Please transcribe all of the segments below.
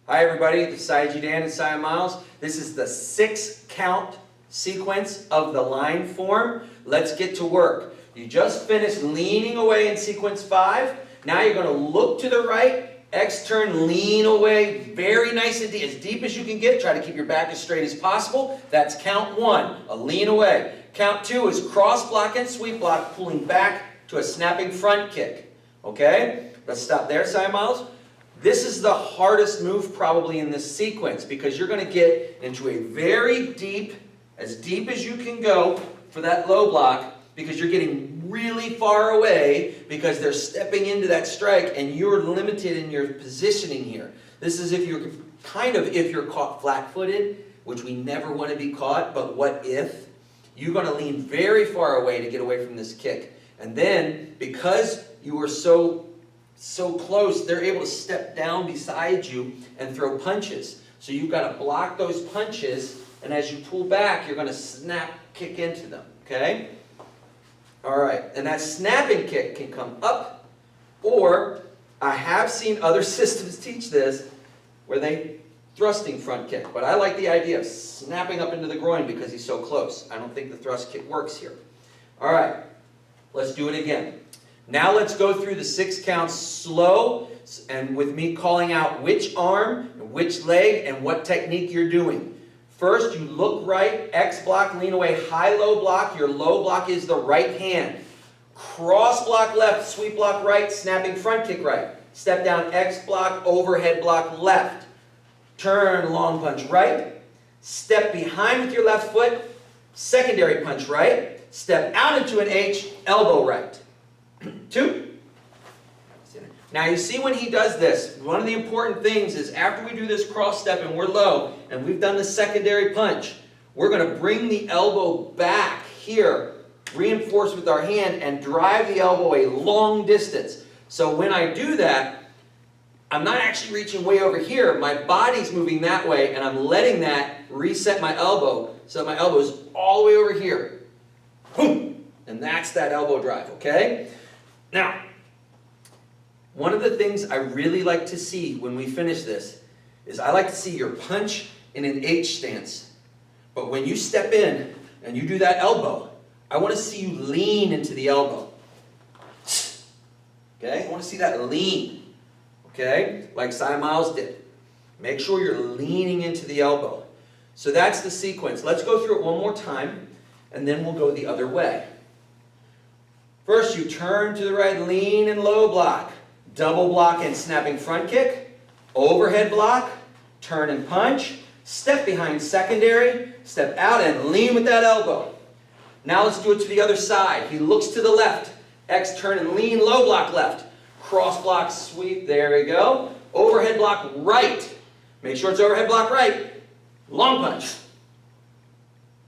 Hi everybody, this is Saiji Dan and Cy Miles. This is the 6 count sequence of the line form. Let's get to work. You just finished leaning away in sequence 5. Now you're going to look to the right, X turn, lean away, very nice and deep, as deep as you can get. Try to keep your back as straight as possible. That's count 1, a lean away. Count 2 is cross block and sweep block, pulling back to a snapping front kick. Okay? Let's stop there, Cy Miles. This is the hardest move probably in this sequence because you're going to get into a very deep as you can go for that low block because you're getting really far away because they're stepping into that strike and you're limited in your positioning here. This is if you're caught flat-footed, which we never want to be caught, but what if? You're going to lean very far away to get away from this kick. And then because you are so close, they're able to step down beside you and throw punches. So you've got to block those punches, and as you pull back, you're going to snap kick into them, okay? All right, and that snapping kick can come up, or I have seen other systems teach this, where they thrusting front kick, but I like the idea of snapping up into the groin because he's so close. I don't think the thrust kick works here. All right, let's do it again. Now let's go through the 6 counts slow and with me calling out which arm, which leg, and what technique you're doing. First, you look right, X block, lean away, high-low block. Your low block is the right hand. Cross block left, sweep block right, snapping front kick right. Step down, X block, overhead block left. Turn, long punch right. Step behind with your left foot, secondary punch right. Step out into an H, elbow right. 2. Now you see when he does this, one of the important things is after we do this cross step and we're low and we've done the secondary punch, we're going to bring the elbow back here, reinforce with our hand and drive the elbow a long distance. So when I do that, I'm not actually reaching way over here, my body's moving that way and I'm letting that reset my elbow so my elbow is all the way over here. Boom! And that's that elbow drive, okay? Now, one of the things I really like to see when we finish this is I like to see your punch in an H stance. But when you step in and you do that elbow, I want to see you lean into the elbow. Okay? I want to see that lean. Okay? Like Cy Miles did. Make sure you're leaning into the elbow. So that's the sequence. Let's go through it one more time, and then we'll go the other way. First, you turn to the right, lean and low block. Double block and snapping front kick. Overhead block. Turn and punch. Step behind secondary. Step out and lean with that elbow. Now let's do it to the other side. He looks to the left. X turn and lean, low block left. Cross block sweep. There we go. Overhead block right. Make sure it's overhead block right. Long punch.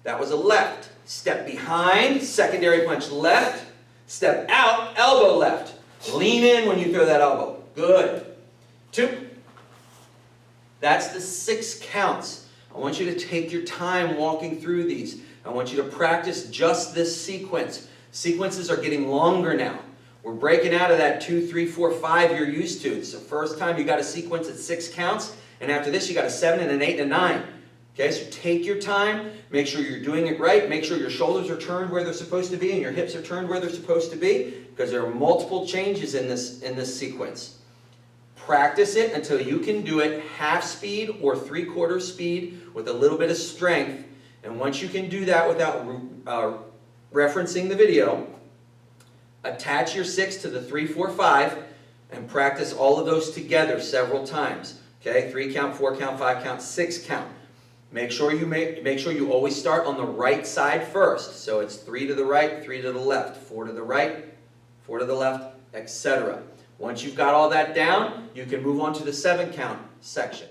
That was a left. Step behind, secondary punch left. Step out, elbow left. Lean in when you throw that elbow. Good. 2. That's the 6 counts. I want you to take your time walking through these. I want you to practice just this sequence. Sequences are getting longer now. We're breaking out of that 2, 3, 4, 5 you're used to. It's the first time you got a sequence at 6 counts, and after this you got a 7 and an 8 and a 9. Okay, so take your time, make sure you're doing it right, make sure your shoulders are turned where they're supposed to be and your hips are turned where they're supposed to be, because there are multiple changes in this sequence. Practice it until you can do it half speed or 3/4 speed with a little bit of strength, and once you can do that without referencing the video, attach your 6 to the 3, 4, 5 and practice all of those together several times. Okay, 3 count, 4 count, 5 count, 6 count. Make sure you always start on the right side first. So it's 3 to the right, 3 to the left, 4 to the right, 4 to the left, etc. Once you've got all that down, you can move on to the 7 count section.